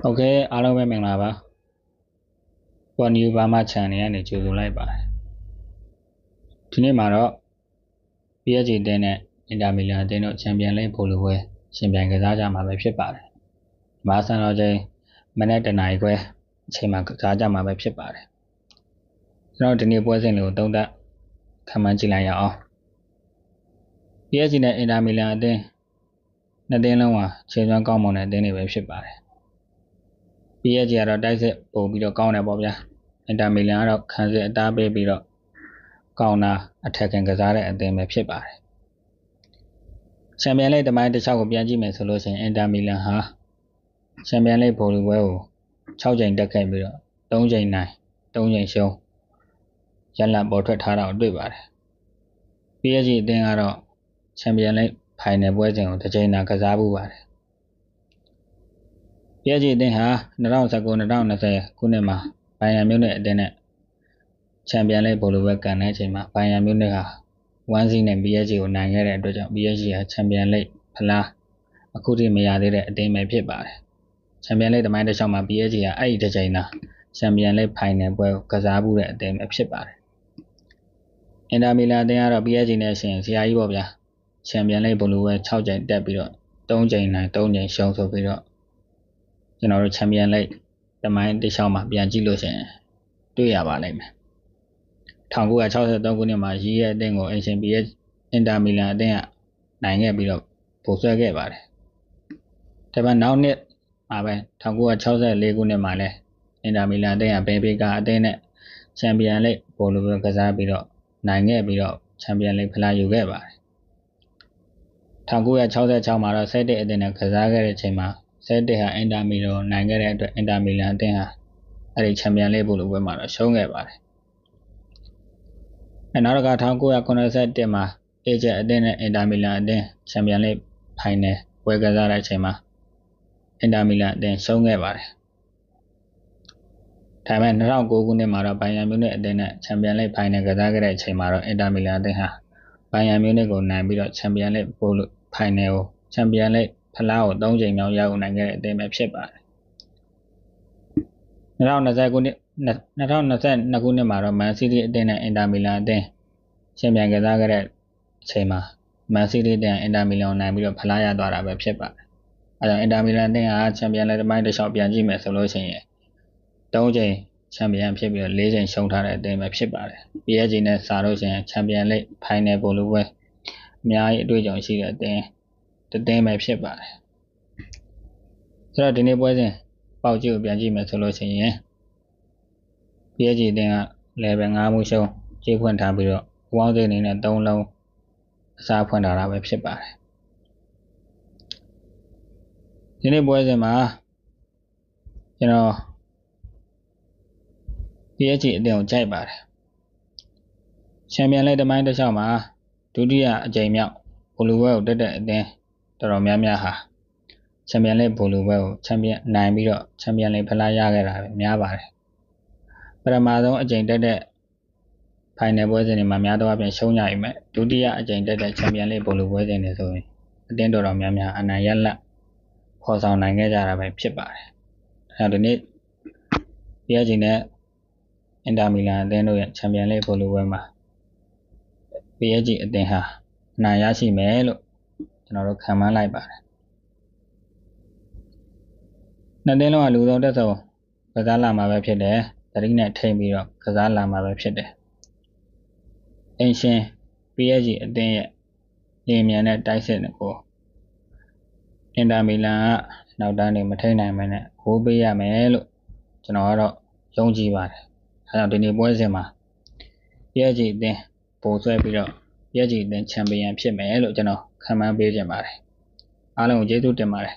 โอเคအားလုံးပဲမင်္ဂလာပါပေါ်နီဘာမ channel ကနေကြိုဆိုလိုက်ပါတယ်ဒီနေ့မှာတော့ PSG တင်းနဲ့အင်တာမီလန်တင်းတို့ချန်ပီယံလိဂ်ဖိုလိုပွဲရှင်ပြိုင်ကစားကြမှာပဲဖြစ်ပါတယ်မာဆန်တော်ချင်းမနေ့တနင်္လာရီခွဲအချိန်မှာကစားကြမှာပဲဖြစ်ပါတယ်ကျွန်တော်ဒီနေ့ပွဲစဉ်လေးကိုသုံးသပ်ခံမှန်းကြည့်လိုက်ရအောင် PSG နဲ့အင်တာမီလန်အသင်းနှစ်သင်းလုံးဟာခြေစွမ်းကောင်းမွန်တဲ့အသင်းတွေပဲဖြစ်ပါတယ်PSG ကတော့တိုက်စစ်ပို့ပြီးတော့ကောင်းတယ်ပေါ့ဗျာအင်တာမီလန်ကတော့ခံစစ်အသားပေးပြီးတော့ကောင်းတာအထက်ကန်ကစားတဲ့အသင်းပဲဖြစ်ပါတယ်ချန်ပီယံလိဂ်တမိုင်းတစ်လျှောက်ကိုပြန်ကြည့်မယ်ဆိုလို့ရှိရင်အင်တာမီလန်ဟာချန်ပီယံလိဂ်ဖိုလိုပွဲကို6ချိန်တက်ခဲ့ပြီးတော့3ချိန်နိုင်3ချိန်ရှုံးရလဒ်ပေါ်ထွက်ထားတာကိုတွေ့ပါတယ် PSG အသင်းကတော့ချန်ပီယံလိဂ်ဖိုင်နယ်ပွဲစဉ်ကိုတစ်ချိန်သာကစားမှုပါတယ် PSG အသင်းဟာ2019-2020 ခုနှစ်မှာဘိုင်ယန်မြူးနစ်အသင်းနဲ့ချန်ပီယံလိဂ်ဖိုလိုပွဲကန်တဲ့အချိန်မှာဘိုင်ယန်မြူးနစ်ဟာ1-0နဲ့ PSG ကိုနိုင်ခဲ့တဲ့အတွက်ကြောင့် PSG ဟာချန်ပီယံလိဂ်ဖလားအခုထိမရသေးတဲ့အသင်းပဲဖြစ်ပါတယ်ချန်ပီယံလိဂ်တမိုင်းတစ်လျှောက်မှာ PSG ဟာအဲ့ဒီတစ်ချိန်သာချန်ပီယံလိဂ်ဖိုင်နယ်ပွဲကိုကစားမှုတဲ့အသင်းပဲဖြစ်ပါတယ်အင်တာမီလန်အသင်းကတော့ PSG နဲ့ရှင်ဆရာကြီးပေါ့ဗျာချန်ပီယံလိဂ်ဖိုလိုပွဲ6ချိန်တက်ပြီးတော့3ချိန်နိုင်3ချိန်ရှုံးဆိုပြီးတော့ကျွန်တော်တို့ချန်ပီယံလိဂ်တမိုင်းတစ်လျှောက်မှာပြန်ကြည့်လို့ရှိရင်တွေ့ရပါလိမ့်မယ်1963ခုနှစ်မှာရီးရဲ့အသင်းကိုအင်ရှင် PSG အင်တာမီလန်အသင်းကနိုင်ခဲ့ပြီးတော့ပိုဆွဲခဲ့ပါတယ်ဒါပေမဲ့နောက်နှစ်မှာပဲ1964ခုနှစ်မှာလဲအင်တာမီလန်အသင်းကဘယ်ဘေကာအသင်းနဲ့ချန်ပီယံလိဂ်ဘောလုံးပွဲကစားပြီးတော့နိုင်ခဲ့ပြီးတော့ချန်ပီယံလိဂ်ဖလားယူခဲ့ပါတယ်1966မှာတော့ဆယ်တစ်အသင်းနဲ့ကစားခဲ့တဲ့အချိန်မှာဆယ်တစ်ဟာအင်တာမီလန်ကိုနိုင်ခဲ့တဲ့အတွက်အင်တာမီလန်အသင်းဟာအဲ့ဒီချန်ပီယံလိဂ်ဘောလုံးပွဲမှာတော့ရှုံးခဲ့ပါတယ်နောက်တစ်ခါ1981မှာအေဂျက်အသင်းနဲ့အင်တာမီလန်အသင်းချန်ပီယံလိဂ်ဖိုင်နယ်ပွဲကစားတဲ့အချိန်မှာအင်တာမီလန်အသင်းရှုံးခဲ့ပါတယ်ဒါပေမဲ့2009ခုနှစ်မှာတော့ဘိုင်ယန်မြူးနစ်အသင်းနဲ့ချန်ပီယံလိဂ်ဖိုင်နယ်ကစားခဲ့တဲ့အချိန်မှာတော့အင်တာမီလန်အသင်းဟာဘိုင်ယန်မြူးနစ်ကိုနိုင်ပြီးတော့ချန်ပီယံလိဂ်ဖိုင်နယ်ကိုချန်ပီယံလိဂ်ဖလားကို3ချိန်မြောက်ရယူနိုင်ခဲ့တဲ့အသင်းပဲဖြစ်ပါတယ်2020ခုနှစ်2022ခုနှစ်မှာတော့မန်စီးတီးအသင်းနဲ့အင်တာမီလန်အသင်းရှင်ပြိုင်ကစားခဲ့တဲ့အချိန်မှာမန်စီးတီးအသင်းအင်တာမီလန်ကိုနိုင်ပြီးတော့ဖလားရသွားတာပဲဖြစ်ပါတယ်အဲဒါကြောင့်အင်တာမီလန်အသင်းဟာချန်ပီယံလိဂ်တမိုင်းတစ်လျှောက်ပြန်ကြည့်မယ်ဆိုလို့ရှိရင်3ချိန်ချန်ပီယံဖြစ်ပြီးတော့4ချိန်ရှုံးထားတဲ့အသင်းပဲဖြစ်ပါတယ် PSG နဲ့စာလို့ရှိရင်ချန်ပီယံလိဂ်ဖိုင်နယ်ဘောလုံးပွဲအများကြီးအတွေ့အကြုံရှိတဲ့အသင်းတစ်သင်းပဲဖြစ်ပါတယ်ဆိုတော့ဒီနေ့ပွဲစဉ်ပေါက်ကြည့်ကိုပြန်ကြည့်မယ်ဆိုလို့ရှိရင် PSG အသင်းက level 5မှုရှုံးကြေးဖွင့်ထားပြီးတော့ဝေါင်းစိတ်အနေနဲ့3လုံးအစားဖွင့်ထားတာပဲဖြစ်ပါတယ်ဒီနေ့ပွဲစဉ်မှာကျွန်တော် PSG အသင်းကိုကြိုက်ပါတယ်ချန်ပီယံလိဂ်တမိုင်းတစ်လျှောက်မှာဒုတိယအကြိမ်မြောက်ဘောလုံးပွဲကိုတက်တဲ့အသင်းတော်တော်များများဟာချန်ပီယံလိဂ်ဘောလုံးပွဲကိုချန်ပီယံနိုင်ပြီးတော့ချန်ပီယံလိဂ်ဖလားရခဲ့တာပဲများပါတယ်ပထမဆုံးအကြိမ်တက်တဲ့ဖိုင်နယ်ပွဲစဉ်တွေမှာများသောအားဖြင့်ရှုံးကြပြီမဲ့ဒုတိယအကြိမ်တက်တဲ့ချန်ပီယံလိဂ်ဘောလုံးပွဲစဉ်တွေဆိုရင်အသင်းတော်တော်များများအနိုင်ရလဒ်ခေါ်ဆောင်နိုင်ခဲ့ကြတာပဲဖြစ်ပါတယ်အဲဒီနေ့ PSG နဲ့အင်တာမီလန်အသင်းတို့ရဲ့ချန်ပီယံလိဂ်ဘောလုံးပွဲမှာ PSG အသင်းဟာအနိုင်ရရှိမယ်လို့ကျွန်တော်တို့ခန့်မှန်းလိုက်ပါတယ်နှစ်သင်းလုံးကလူဆုံးတက်ဆုံးကစားလာမှာပဲဖြစ်တယ်သတိနဲ့ထိမ့်ပြီးတော့ကစားလာမှာပဲဖြစ်တယ်အင်ရှင် PSG အသင်းရဲ့လင်းမြန်တဲ့တိုက်စစ်ကိုအင်တာမီလန်ကနောက်တန်းနေမထိန်နိုင်မနဲ့ဂိုးပေးရမယ်လို့ကျွန်တော်ကတော့ယုံကြည်ပါတယ်အဲကြောင့်ဒီနေ့ပွဲစဉ်မှာ PSG အသင်းပိုဆွဲပြီးတော့ PSG အသင်းချန်ပီယံဖြစ်မယ်လို့ကျွန်တော်ခန့်မှန်းပေးခြင်းပါတယ်အားလုံးကိုကျေးဇူးတင်ပါတယ်